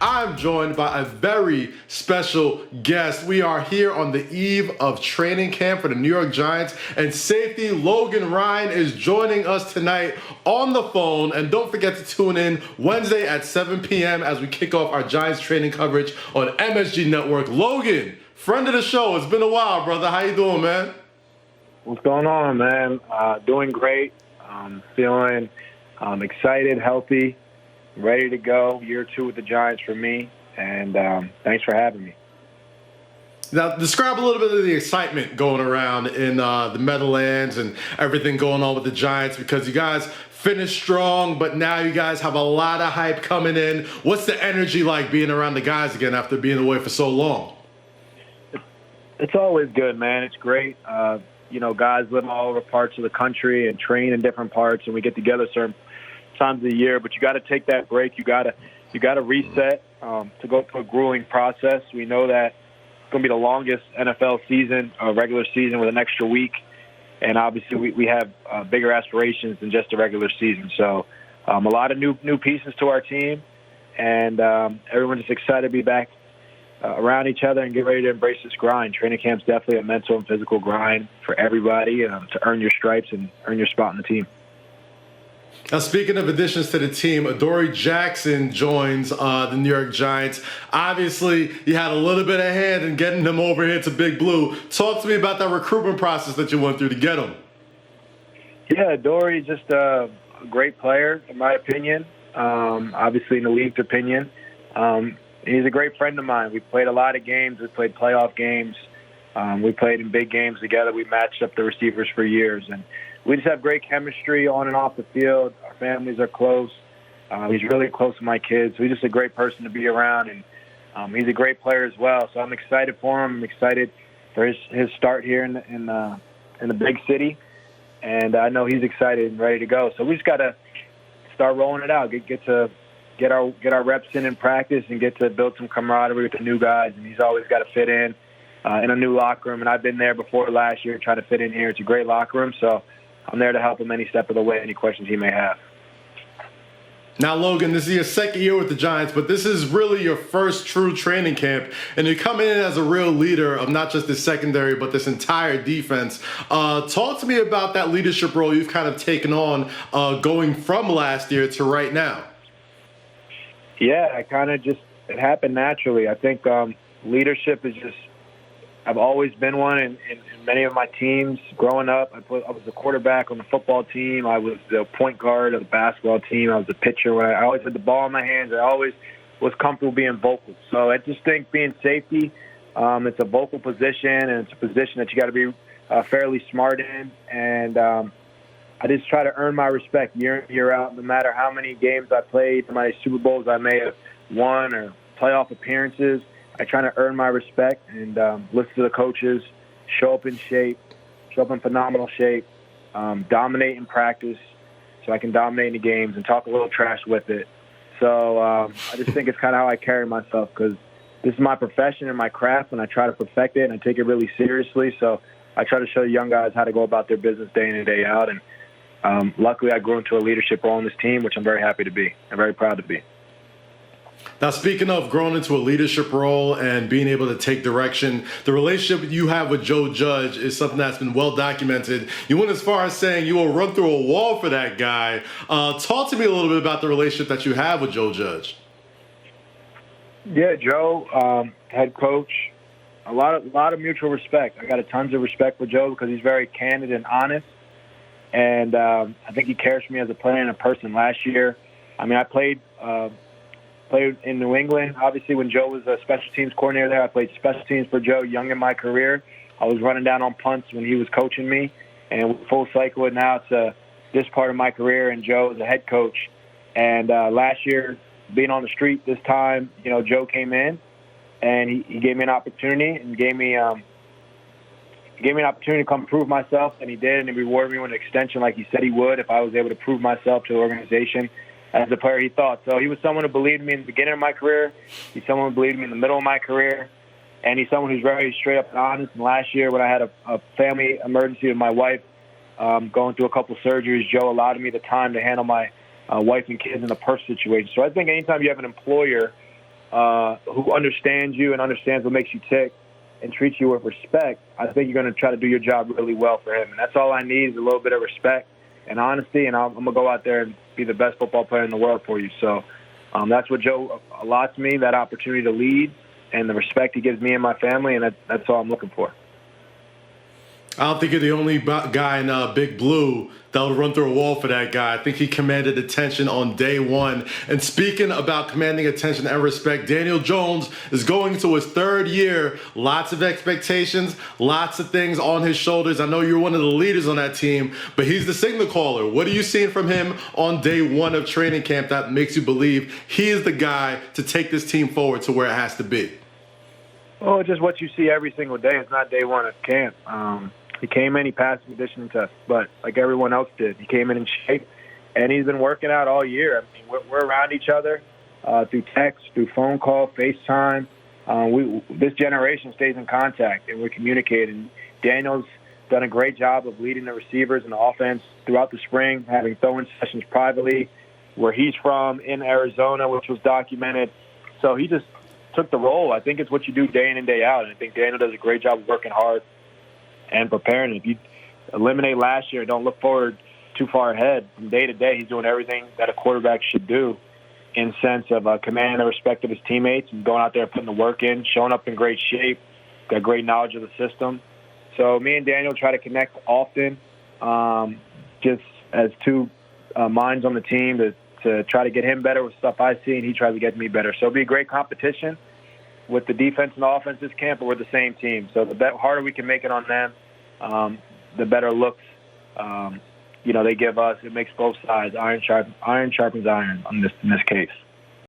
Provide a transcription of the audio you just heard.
I'm joined by a very special guest. We are here on the eve of training camp for the New York Giants, and safety Logan Ryan is joining us tonight on the phone. And don't forget to tune in Wednesday at 7 p.m. as we kick off our Giants training coverage on MSG Network. Logan, friend of the show, it's been a while, brother. How you doing, man? What's going on, man? Doing great. Feeling excited, healthy, ready to go. Year 2 with the Giants for me, and thanks for having me. Now, describe a little bit of the excitement going around in the Meadowlands and everything going on with the Giants, because you guys finished strong, but now you guys have a lot of hype coming in. What's the energy like being around the guys again after being away for so long? It's always good, man. It's great. Guys live all over parts of the country and train in different parts, and we get together certain times of the year. But you got to take that break. You got to reset to go through a grueling process. We know that it's going to be the longest NFL season, regular season, with an extra week, and obviously we have bigger aspirations than just a regular season. So a lot of new pieces to our team, and everyone's just excited to be back around each other and get ready to embrace this grind. Training camp's definitely a mental and physical grind for everybody to earn your stripes and earn your spot in the team. Now, speaking of additions to the team, Adoree Jackson joins the New York Giants. Obviously, you had a little bit of hand in getting him over here to Big Blue. Talk to me about that recruitment process that you went through to get him. Yeah, Adoree is just a great player, in my opinion. Obviously, in the league's opinion. He's a great friend of mine. We played a lot of games. We played playoff games. We played in big games together. We matched up the receivers for years. And we just have great chemistry on and off the field. Our families are close. He's really close to my kids. So he's just a great person to be around. And he's a great player as well. So I'm excited for him. I'm excited for his start here in the big city. And I know he's excited and ready to go. So we just got to start rolling it out, get our reps in practice and get to build some camaraderie with the new guys. And he's always got to fit in a new locker room. And I've been there before last year trying to fit in here. It's a great locker room, so I'm there to help him any step of the way, any questions he may have. Now, Logan, this is your second year with the Giants, but this is really your first true training camp, and you're coming in as a real leader of not just the secondary, but this entire defense. Talk to me about that leadership role you've kind of taken on going from last year to right now. Yeah, it happened naturally. I think leadership is just, I've always been one in many of my teams. Growing up, I was the quarterback on the football team. I was the point guard of the basketball team. I was the pitcher. I always had the ball in my hands. I always was comfortable being vocal. So I just think being safety, it's a vocal position, and it's a position that you got to be fairly smart in. And I just try to earn my respect year in, year out, no matter how many games I played, how many Super Bowls I may have won or playoff appearances. I try to earn my respect and listen to the coaches, show up in shape, show up in phenomenal shape, dominate in practice so I can dominate in the games and talk a little trash with it. So I just think it's kind of how I carry myself, because this is my profession and my craft, and I try to perfect it, and I take it really seriously. So I try to show the young guys how to go about their business day in and day out. And luckily, I grew into a leadership role on this team, which I'm very happy to be and very proud to be. Now, speaking of growing into a leadership role and being able to take direction, the relationship you have with Joe Judge is something that's been well documented. You went as far as saying you will run through a wall for that guy. Talk to me a little bit about the relationship that you have with Joe Judge. Yeah, Joe, head coach, a lot of mutual respect. I got a tons of respect for Joe because he's very candid and honest, and I think he cares for me as a player and a person. Last year, I played in New England. Obviously, when Joe was a special teams coordinator there, I played special teams for Joe young in my career. I was running down on punts when he was coaching me, and full cycle. And now it's this part of my career, and Joe is a head coach. And last year, being on the street this time, Joe came in, and he gave me an opportunity and gave me an opportunity to come prove myself, and he did, and he rewarded me with an extension like he said he would if I was able to prove myself to the organization as the player he thought. So he was someone who believed in me in the beginning of my career. He's someone who believed in me in the middle of my career. And he's someone who's very straight up and honest. And last year when I had a family emergency with my wife, going through a couple surgeries, Joe allowed me the time to handle my wife and kids in a personal situation. So I think anytime you have an employer who understands you and understands what makes you tick and treats you with respect, I think you're going to try to do your job really well for him. And that's all I need is a little bit of respect and honesty, and I'm going to go out there and be the best football player in the world for you. So that's what Joe allots me, that opportunity to lead and the respect he gives me and my family, and that's all I'm looking for. I don't think you're the only guy in Big Blue that would run through a wall for that guy. I think he commanded attention on day one. And speaking about commanding attention and respect, Daniel Jones is going into his third year. Lots of expectations, lots of things on his shoulders. I know you're one of the leaders on that team, but he's the signal caller. What are you seeing from him on day one of training camp that makes you believe he is the guy to take this team forward to where it has to be? Well, it's just what you see every single day. It's not day one of camp. He came in, he passed the conditioning test, but like everyone else did, he came in shape, and he's been working out all year. I mean, we're around each other through text, through phone call, FaceTime. This generation stays in contact, and we're communicating. Daniel's done a great job of leading the receivers and the offense throughout the spring, having throwing sessions privately where he's from in Arizona, which was documented. So he just took the role. I think it's what you do day in and day out, and I think Daniel does a great job of working hard and preparing. If you eliminate last year, don't look forward too far ahead. From day to day, he's doing everything that a quarterback should do in sense of commanding the respect of his teammates and going out there putting the work in, showing up in great shape, got great knowledge of the system. So me and Daniel try to connect often, just as two minds on the team to try to get him better with stuff I see, and he tries to get me better. So it'll be a great competition with the defense and offense this camp, but we're the same team. So the harder we can make it on them, the better looks they give us. It makes both sides. Iron sharpens iron in this case.